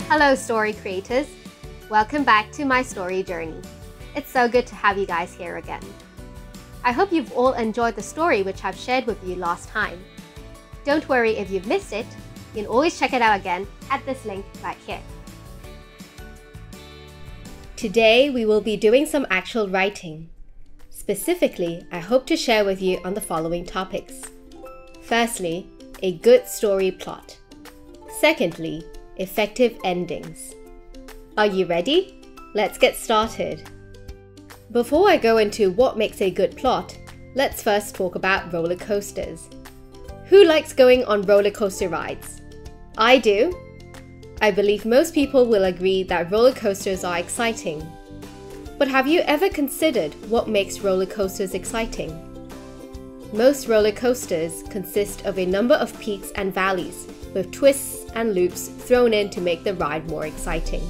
Hello, story creators. Welcome back to my story journey. It's so good to have you guys here again. I hope you've all enjoyed the story which I've shared with you last time. Don't worry if you've missed it. You can always check it out again at this link right here. Today, we will be doing some actual writing. Specifically, I hope to share with you on the following topics. Firstly, a good story plot. Secondly, effective endings. Are you ready? Let's get started. Before I go into what makes a good plot, let's first talk about roller coasters. Who likes going on roller coaster rides? I do. I believe most people will agree that roller coasters are exciting. But have you ever considered what makes roller coasters exciting? Most roller coasters consist of a number of peaks and valleys, with twists and loops thrown in to make the ride more exciting.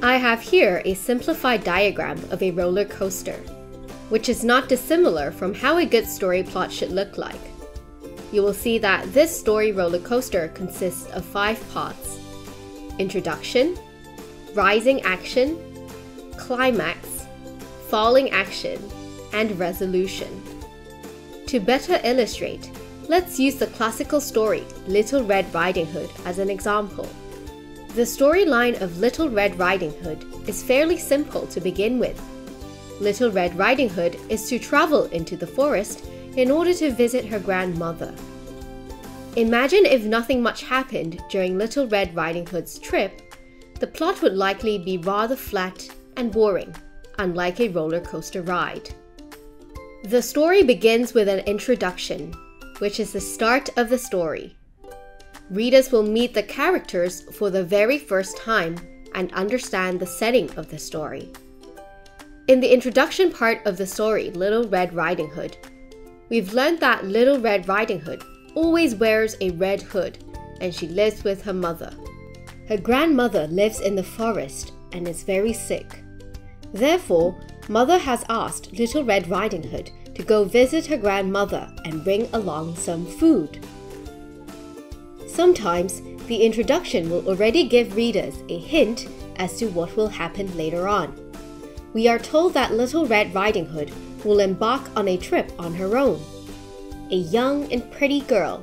I have here a simplified diagram of a roller coaster, which is not dissimilar from how a good story plot should look like. You will see that this story roller coaster consists of 5 parts: introduction, rising action, climax, falling action, and resolution. To better illustrate, let's use the classical story Little Red Riding Hood as an example. The storyline of Little Red Riding Hood is fairly simple to begin with. Little Red Riding Hood is to travel into the forest in order to visit her grandmother. Imagine if nothing much happened during Little Red Riding Hood's trip. The plot would likely be rather flat and boring, unlike a roller coaster ride. The story begins with an introduction, which is the start of the story. Readers will meet the characters for the very first time and understand the setting of the story. In the introduction part of the story, Little Red Riding Hood, we've learned that Little Red Riding Hood always wears a red hood, and she lives with her mother. Her grandmother lives in the forest and is very sick. Therefore, Mother has asked Little Red Riding Hood to go visit her grandmother and bring along some food. Sometimes, the introduction will already give readers a hint as to what will happen later on. We are told that Little Red Riding Hood will embark on a trip on her own. A young and pretty girl,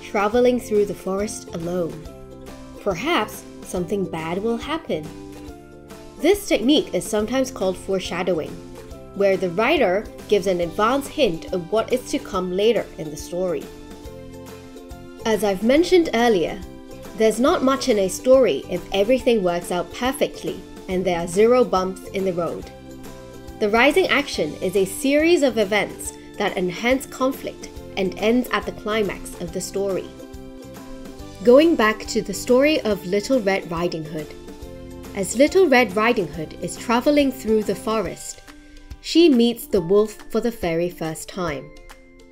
traveling through the forest alone. Perhaps something bad will happen. This technique is sometimes called foreshadowing, where the writer gives an advance hint of what is to come later in the story. As I've mentioned earlier, there's not much in a story if everything works out perfectly and there are 0 bumps in the road. The rising action is a series of events that enhance conflict and ends at the climax of the story. Going back to the story of Little Red Riding Hood. As Little Red Riding Hood is traveling through the forest, she meets the wolf for the very first time.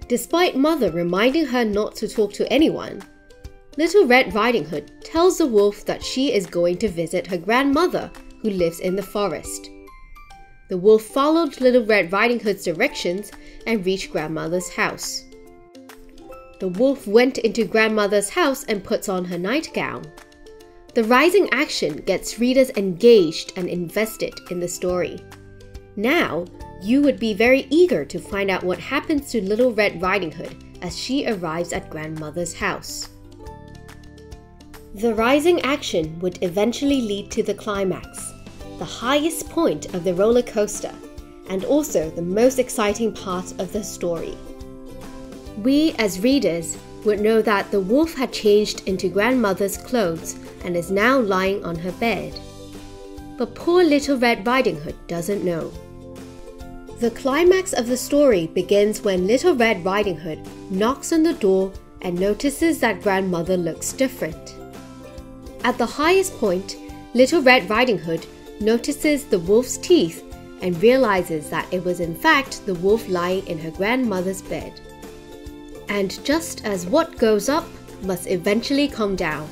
Despite Mother reminding her not to talk to anyone, Little Red Riding Hood tells the wolf that she is going to visit her grandmother who lives in the forest. The wolf followed Little Red Riding Hood's directions and reached grandmother's house. The wolf went into grandmother's house and puts on her nightgown. The rising action gets readers engaged and invested in the story. Now, you would be very eager to find out what happens to Little Red Riding Hood as she arrives at grandmother's house. The rising action would eventually lead to the climax, the highest point of the roller coaster, and also the most exciting part of the story. We, as readers, would know that the wolf had changed into grandmother's clothes and is now lying on her bed. But poor Little Red Riding Hood doesn't know. The climax of the story begins when Little Red Riding Hood knocks on the door and notices that grandmother looks different. At the highest point, Little Red Riding Hood notices the wolf's teeth and realizes that it was in fact the wolf lying in her grandmother's bed. And just as what goes up must eventually come down.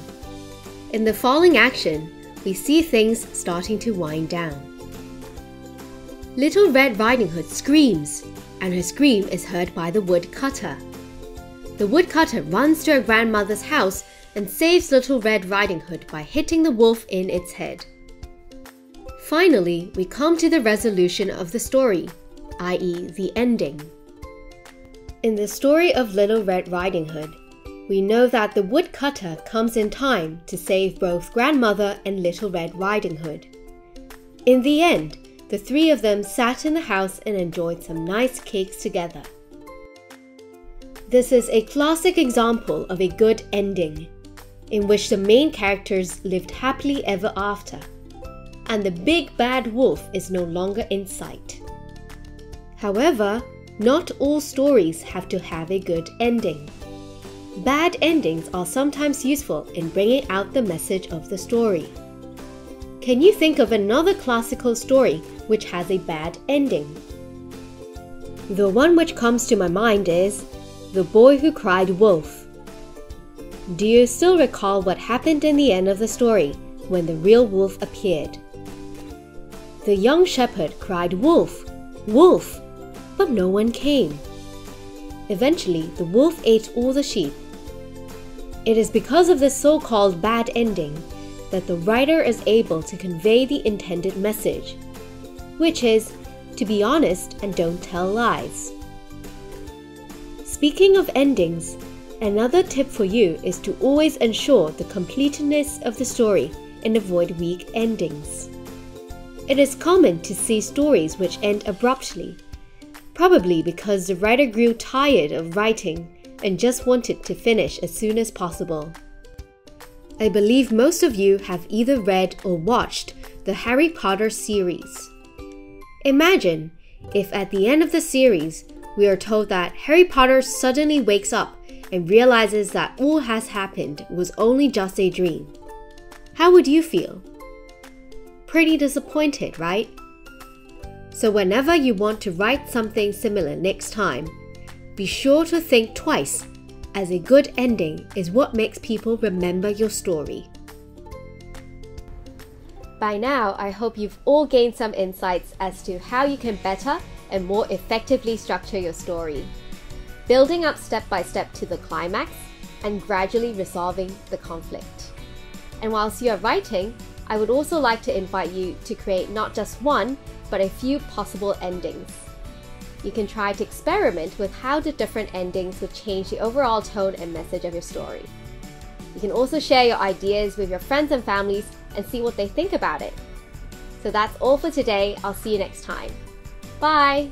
In the falling action, we see things starting to wind down. Little Red Riding Hood screams, and her scream is heard by the woodcutter. The woodcutter runs to her grandmother's house and saves Little Red Riding Hood by hitting the wolf in its head. Finally, we come to the resolution of the story, i.e., the ending. In the story of Little Red Riding Hood, we know that the woodcutter comes in time to save both Grandmother and Little Red Riding Hood. In the end, the three of them sat in the house and enjoyed some nice cakes together. This is a classic example of a good ending, in which the main characters lived happily ever after, and the big bad wolf is no longer in sight. However, not all stories have to have a good ending. Bad endings are sometimes useful in bringing out the message of the story. Can you think of another classical story which has a bad ending? The one which comes to my mind is The Boy Who Cried Wolf. Do you still recall what happened in the end of the story when the real wolf appeared? The young shepherd cried, "Wolf! Wolf!" but no one came. Eventually, the wolf ate all the sheep. It is because of this so-called bad ending that the writer is able to convey the intended message, which is to be honest and don't tell lies. Speaking of endings, another tip for you is to always ensure the completeness of the story and avoid weak endings. It is common to see stories which end abruptly, probably because the writer grew tired of writing and just wanted to finish as soon as possible. I believe most of you have either read or watched the Harry Potter series. Imagine if at the end of the series, we are told that Harry Potter suddenly wakes up and realizes that all has happened was only just a dream. How would you feel? Pretty disappointed, right? So whenever you want to write something similar next time, be sure to think twice, as a good ending is what makes people remember your story. By now, I hope you've all gained some insights as to how you can better and more effectively structure your story, building up step by step to the climax and gradually resolving the conflict. And whilst you are writing, I would also like to invite you to create not just one, but a few possible endings. You can try to experiment with how the different endings would change the overall tone and message of your story. You can also share your ideas with your friends and families and see what they think about it. So that's all for today. I'll see you next time. Bye!